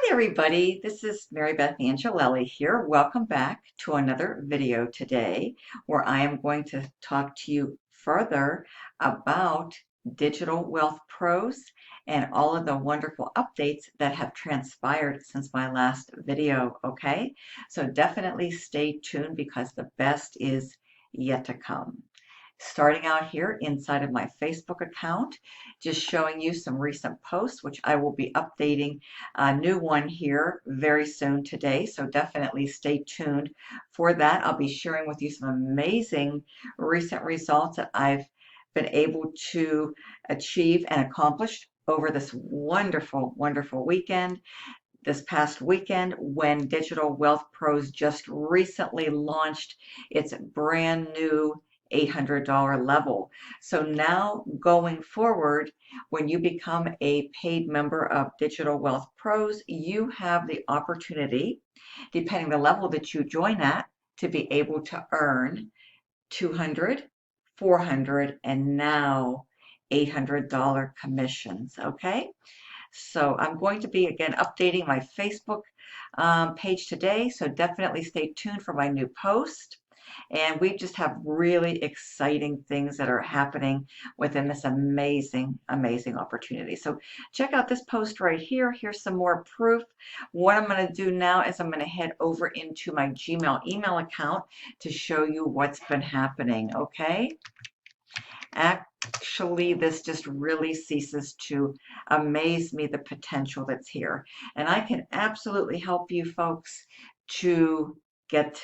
Hi everybody, this is Marybeth Angelelli here. Welcome back to another video today where I am going to talk to you further about Digital Wealth Pros and all of the wonderful updates that have transpired since my last video, okay? So definitely stay tuned because the best is yet to come. Starting out here inside of my Facebook account, just showing you some recent posts, which I will be updating a new one here very soon today. So definitely stay tuned for that. I'll be sharing with you some amazing recent results that I've been able to achieve and accomplish over this wonderful, wonderful weekend. This past weekend, when Digital Wealth Pros just recently launched its brand new $800 level. So now going forward, when you become a paid member of Digital Wealth Pros, you have the opportunity, depending the level that you join at, to be able to earn 200, 400, and now $800 commissions, okay? So I'm going to be again updating my Facebook page today. So definitely stay tuned for my new post. And we just have really exciting things that are happening within this amazing, amazing opportunity. So check out this post right here. Here's some more proof. What I'm going to do now is I'm going to head over into my Gmail email account to show you what's been happening. Okay. Actually, this just really ceases to amaze me, the potential that's here. And I can absolutely help you folks to get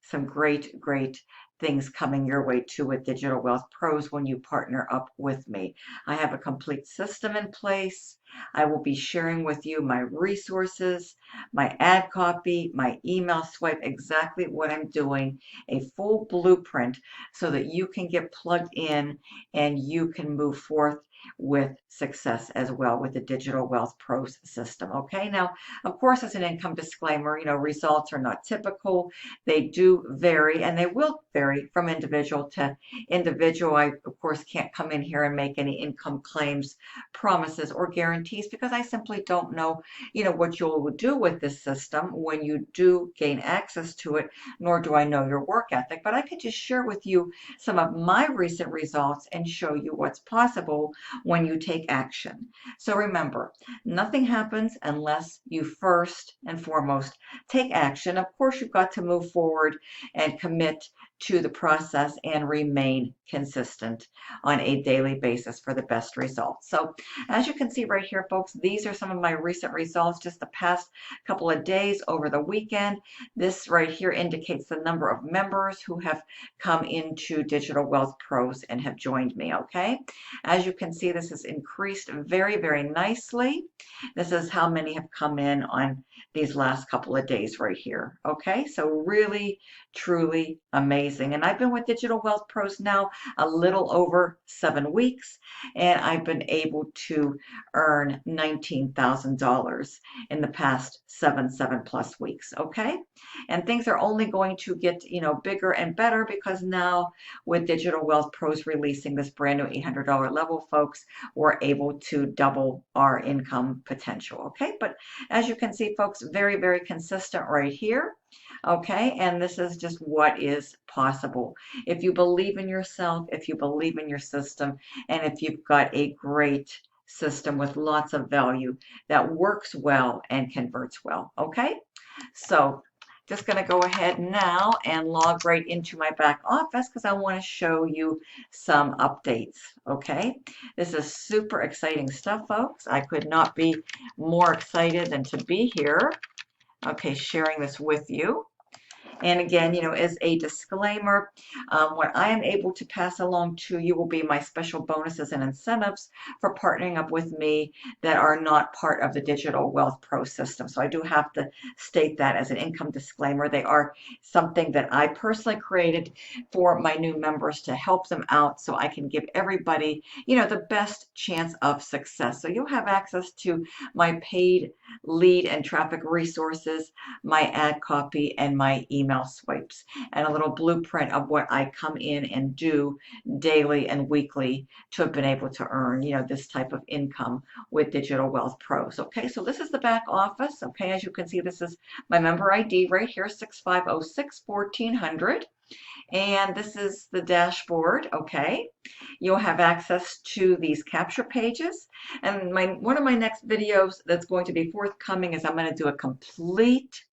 some great, great things coming your way too with Digital Wealth Pros when you partner up with me. I have a complete system in place. I will be sharing with you my resources, my ad copy, my email swipe, exactly what I'm doing, a full blueprint so that you can get plugged in and you can move forth with success as well with the Digital Wealth Pros system. Okay, now, of course, as an income disclaimer, results are not typical. They do vary, and they will vary from individual to individual. I, of course, can't come in here and make any income claims, promises, or guarantees because I simply don't know, what you'll do with this system when you do gain access to it, nor do I know your work ethic. But I could just share with you some of my recent results and show you what's possible when you take action. So remember, nothing happens unless you first and foremost take action. Of course, you've got to move forward and commit to the process and remain consistent on a daily basis for the best results. So as you can see right here, folks, these are some of my recent results just the past couple of days over the weekend. This right here indicates the number of members who have come into Digital Wealth Pros and have joined me, okay? As you can see, this has increased very, very nicely. This is how many have come in on these last couple of days right here. Okay, so really, truly amazing. And I've been with Digital Wealth Pros now a little over 7 weeks, and I've been able to earn $19,000 in the past seven plus weeks. Okay, and things are only going to get bigger and better because now with Digital Wealth Pros releasing this brand new $800 level, folks, we're able to double our income potential. Okay, but as you can see, folks, very, very consistent right here. Okay, and this is just what is possible. If you believe in yourself, if you believe in your system, and if you've got a great system with lots of value that works well and converts well. Okay, so just going to go ahead now and log right into my back office because I want to show you some updates. Okay, this is super exciting stuff, folks. I could not be more excited than to be here. Okay, sharing this with you. And again, as a disclaimer, what I am able to pass along to you will be my special bonuses and incentives for partnering up with me that are not part of the Digital Wealth Pro system. So I do have to state that as an income disclaimer. They are something that I personally created for my new members to help them out so I can give everybody, the best chance of success. So you'll have access to my paid lead and traffic resources, my ad copy, and my email swipes, and a little blueprint of what I come in and do daily and weekly to have been able to earn, this type of income with Digital Wealth Pros. Okay, so this is the back office. Okay, as you can see, this is my member ID right here, 6506-1400. And this is the dashboard. Okay, you'll have access to these capture pages. And one of my next videos that's going to be forthcoming is I'm going to do a complete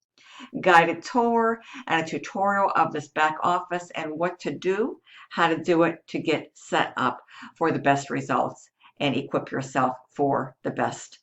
guided tour and a tutorial of this back office and what to do, how to do it to get set up for the best results and equip yourself for the best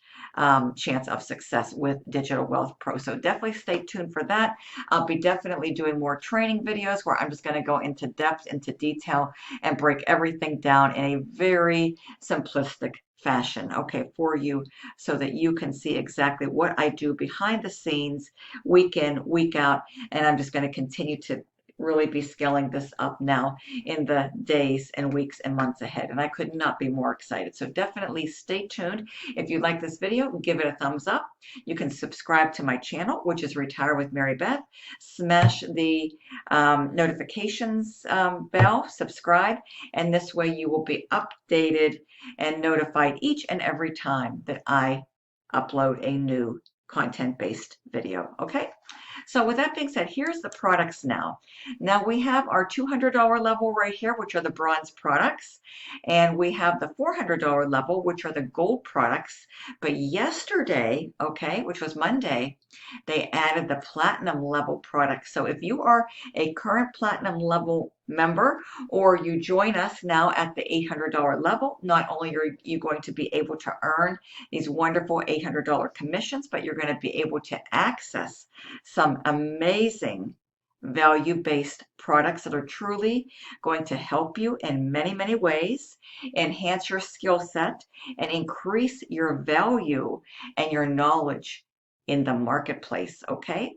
chance of success with Digital Wealth Pro. So definitely stay tuned for that. I'll be definitely doing more training videos where I'm just going to go into depth, into detail, and break everything down in a very simplistic fashion, okay, for you, so that you can see exactly what I do behind the scenes, week in, week out, and I'm just going to continue to really be scaling this up now in the days and weeks and months ahead, and I could not be more excited. So definitely stay tuned. If you like this video, give it a thumbs up. You can subscribe to my channel, which is Retire with Marybeth. Smash the notifications bell, subscribe, and this way you will be updated and notified each and every time that I upload a new content-based video. Okay? So with that being said, here's the products now. Now we have our $200 level right here, which are the bronze products, and we have the $400 level, which are the gold products. But yesterday, okay, which was Monday, they added the platinum level products. So if you are a current platinum level member or you join us now at the $800 level, not only are you going to be able to earn these wonderful $800 commissions, but you're going to be able to access some amazing value-based products that are truly going to help you in many, many ways, enhance your skill set, and increase your value and your knowledge in the marketplace, okay?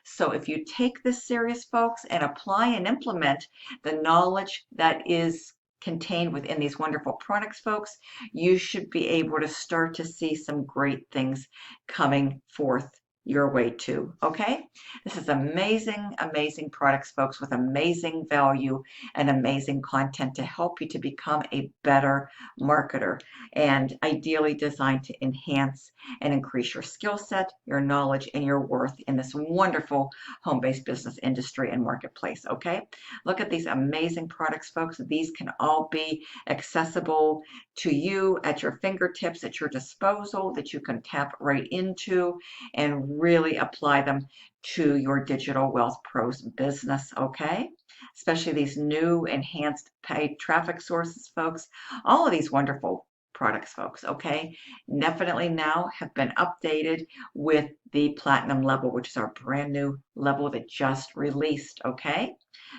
So if you take this serious, folks, and apply and implement the knowledge that is contained within these wonderful products, folks, you should be able to start to see some great things coming forth your way too, okay? This is amazing, amazing products, folks, with amazing value and amazing content to help you to become a better marketer, and ideally designed to enhance and increase your skill set, your knowledge, and your worth in this wonderful home-based business industry and marketplace, okay? Look at these amazing products, folks. These can all be accessible to you at your fingertips, at your disposal, that you can tap right into and really apply them to your Digital Wealth Pros business, okay? Especially these new enhanced paid traffic sources, folks. All of these wonderful products, folks, okay, definitely now have been updated with the platinum level, which is our brand new level that just released, okay?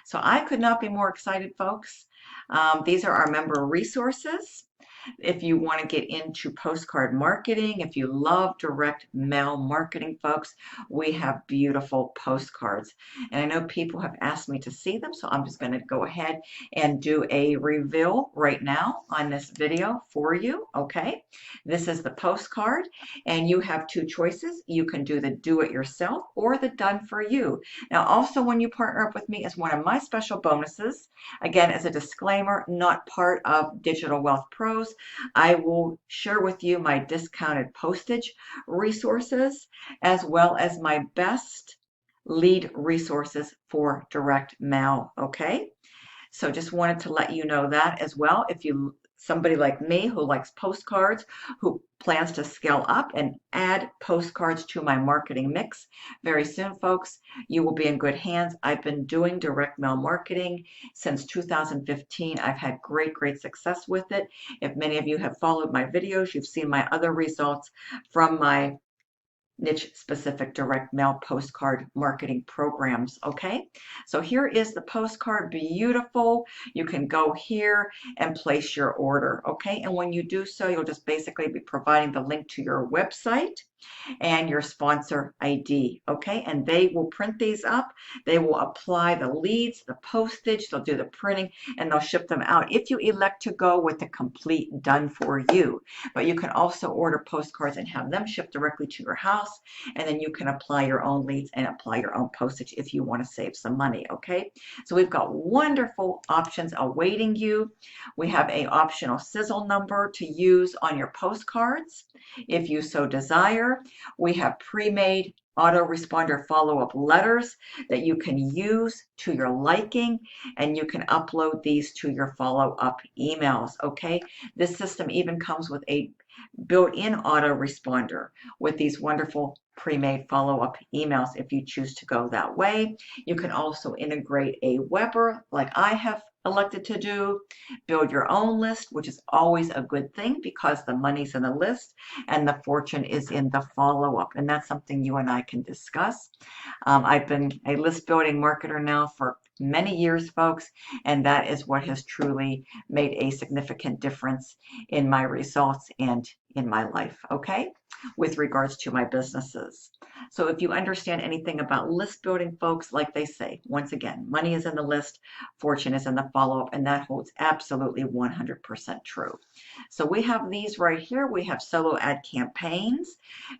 So I could not be more excited, folks. These are our member resources. If you want to get into postcard marketing, if you love direct mail marketing, folks, we have beautiful postcards. And I know people have asked me to see them, so I'm just going to go ahead and do a reveal right now on this video for you, okay? This is the postcard, and you have two choices. You can do the do-it-yourself or the done-for-you. Now, also when you partner up with me is one of my special bonuses. Again, as a disclaimer, not part of Digital Wealth Pros. I will share with you my discounted postage resources as well as my best lead resources for direct mail, okay? So just wanted to let you know that as well. If you somebody like me who likes postcards, who plans to scale up and add postcards to my marketing mix very soon, folks, you will be in good hands. I've been doing direct mail marketing since 2015. I've had great, great success with it. If many of you have followed my videos, you've seen my other results from my niche specific direct mail postcard marketing programs, okay? So here is the postcard, beautiful. You can go here and place your order, okay? And when you do so, you'll just basically be providing the link to your website, and your sponsor ID, okay? And they will print these up. They will apply the leads, the postage, they'll do the printing, and they'll ship them out if you elect to go with the complete done for you. But you can also order postcards and have them shipped directly to your house, and then you can apply your own leads and apply your own postage if you want to save some money, okay? So we've got wonderful options awaiting you. We have a optional sizzle number to use on your postcards if you so desire. We have pre-made autoresponder follow-up letters that you can use to your liking, and you can upload these to your follow-up emails, okay? This system even comes with a built-in autoresponder with these wonderful pre-made follow-up emails if you choose to go that way. You can also integrate a Weber like I have elected to do, build your own list, which is always a good thing because the money's in the list and the fortune is in the follow-up, and that's something you and I can discuss. I've been a list building marketer now for many years, folks, and that is what has truly made a significant difference in my results and in my life, okay, with regards to my businesses. So if you understand anything about list building, folks, like they say, once again, money is in the list, fortune is in the follow-up, and that holds absolutely 100% true. So we have these right here. We have solo ad campaigns,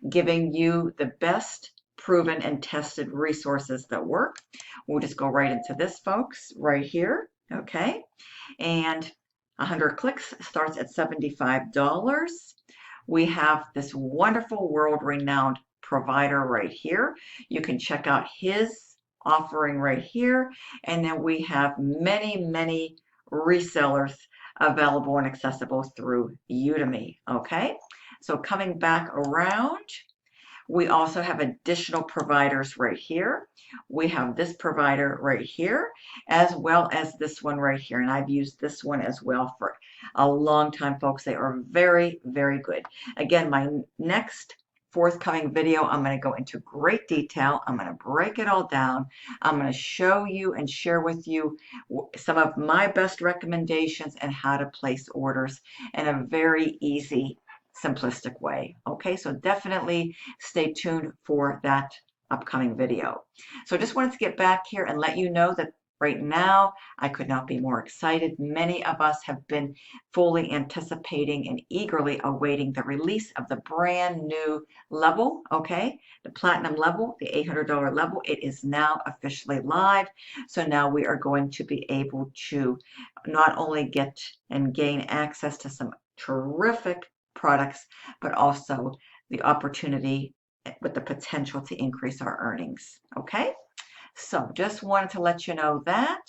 giving you the best proven and tested resources that work. We'll just go right into this, folks, right here, okay? And 100 clicks starts at $75. We have this wonderful world-renowned provider right here. You can check out his offering right here. And then we have many, many resellers available and accessible through Udemy, okay? So coming back around, we also have additional providers right here. We have this provider right here, as well as this one right here. And I've used this one as well for a long time, folks. They are very, very good. Again, my next forthcoming video, I'm going to go into great detail. I'm going to break it all down. I'm going to show you and share with you some of my best recommendations and how to place orders in a very easy, simplistic way. Okay, so definitely stay tuned for that upcoming video. So just wanted to get back here and let you know that right now I could not be more excited. Many of us have been fully anticipating and eagerly awaiting the release of the brand new level, okay, the platinum level, the $800 level. It is now officially live. So now we are going to be able to not only get and gain access to some terrific products, but also the opportunity with the potential to increase our earnings. Okay, so just wanted to let you know that.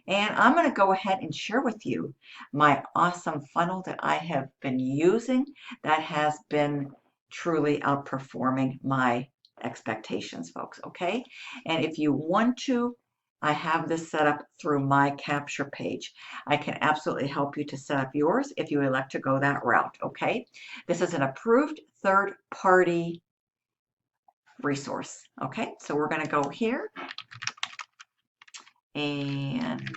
And I'm going to go ahead and share with you my awesome funnel that I have been using that has been truly outperforming my expectations, folks. Okay, and if you want to, I have this set up through my capture page. I can absolutely help you to set up yours if you elect to go that route, okay? This is an approved third-party resource, okay? So we're going to go here, and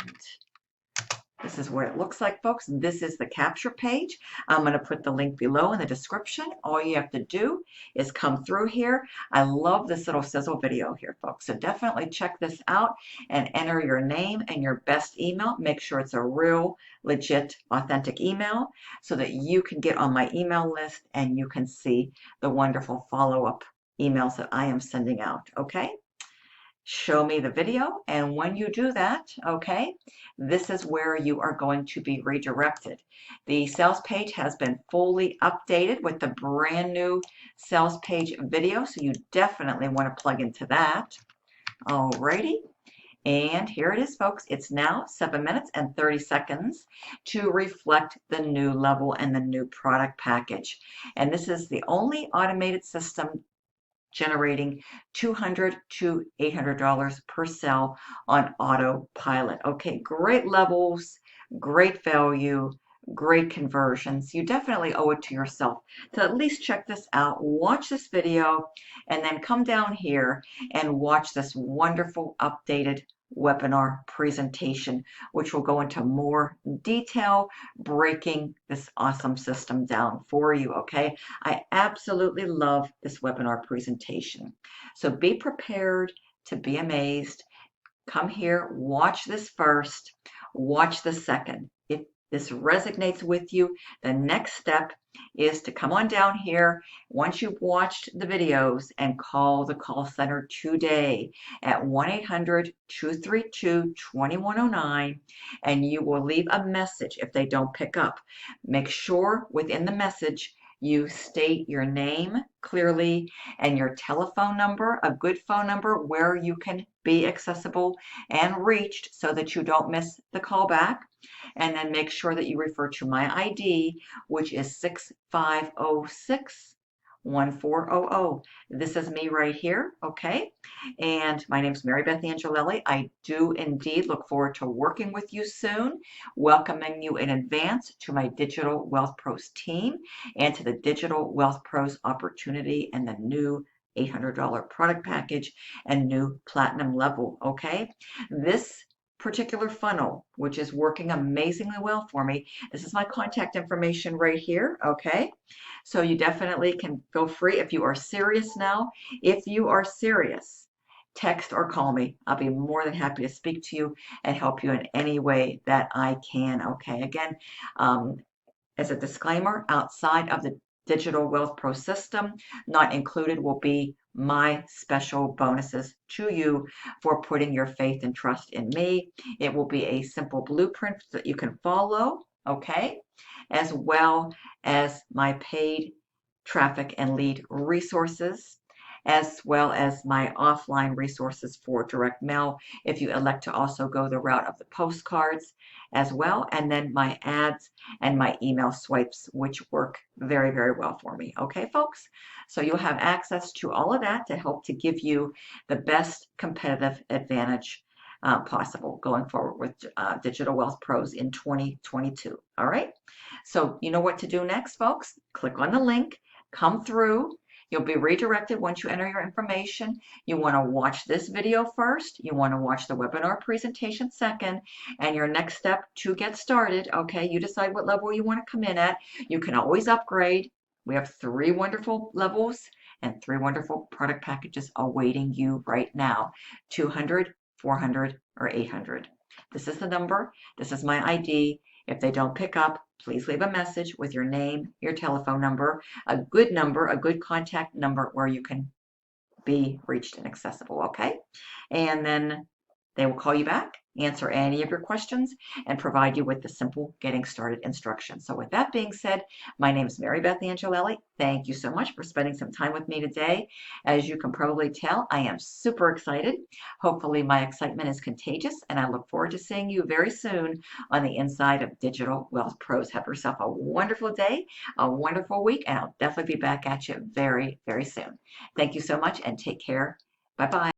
this is what it looks like, folks. This is the capture page. I'm going to put the link below in the description. All you have to do is come through here. I love this little sizzle video here, folks. So definitely check this out and enter your name and your best email. Make sure it's a real, legit, authentic email so that you can get on my email list and you can see the wonderful follow-up emails that I am sending out, okay? Show me the video, and when you do that, okay, this is where you are going to be redirected. The sales page has been fully updated with the brand new sales page video, so you definitely want to plug into that. Alrighty, and here it is, folks. It's now 7 minutes and 30 seconds to reflect the new level and the new product package. And this is the only automated system generating $200 to $800 per sale on autopilot. Okay, great levels, great value, great conversions. You definitely owe it to yourself to at least check this out, watch this video, and then come down here and watch this wonderful updated webinar presentation, which will go into more detail, breaking this awesome system down for you, okay? I absolutely love this webinar presentation. So be prepared to be amazed. Come here, watch this first, watch the second. If this resonates with you, the next step is to come on down here once you've watched the videos and call the call center today at 1-800-232-2109, and you will leave a message if they don't pick up. Make sure within the message you state your name clearly and your telephone number, a good phone number where you can be accessible and reached so that you don't miss the call back. And then make sure that you refer to my ID, which is 6506 1400. This is me right here, okay? And my name is Marybeth Angelelli. I do indeed look forward to working with you soon, welcoming you in advance to my Digital Wealth Pros team and to the Digital Wealth Pros opportunity and the new $800 product package and new platinum level, okay? This particular funnel, which is working amazingly well for me. This is my contact information right here, okay? So you definitely can go free if you are serious now. If you are serious, text or call me. I'll be more than happy to speak to you and help you in any way that I can, okay? Again, as a disclaimer, outside of the Digital Wealth Pro system, not included will be my special bonuses to you for putting your faith and trust in me. It will be a simple blueprint that you can follow, okay? As well as my paid traffic and lead resources, as well as my offline resources for direct mail if you elect to also go the route of the postcards as well, and then my ads and my email swipes, which work very, very well for me. Okay, folks? So you'll have access to all of that to help to give you the best competitive advantage possible going forward with Digital Wealth Pros in 2022. All right? So you know what to do next, folks? Click on the link, come through. You'll be redirected once you enter your information. You want to watch this video first. You want to watch the webinar presentation second. And your next step to get started, okay, you decide what level you want to come in at. You can always upgrade. We have 3 wonderful levels and 3 wonderful product packages awaiting you right now. 200, 400, or 800. This is the number. This is my ID. If they don't pick up, please leave a message with your name, your telephone number, a good contact number where you can be reached and accessible, okay? And then they will call you back, answer any of your questions, and provide you with the simple getting started instructions. So with that being said, my name is Marybeth Angelelli. Thank you so much for spending some time with me today. As you can probably tell, I am super excited. Hopefully my excitement is contagious, and I look forward to seeing you very soon on the inside of Digital Wealth Pros. Have yourself a wonderful day, a wonderful week, and I'll definitely be back at you very, very soon. Thank you so much and take care. Bye-bye.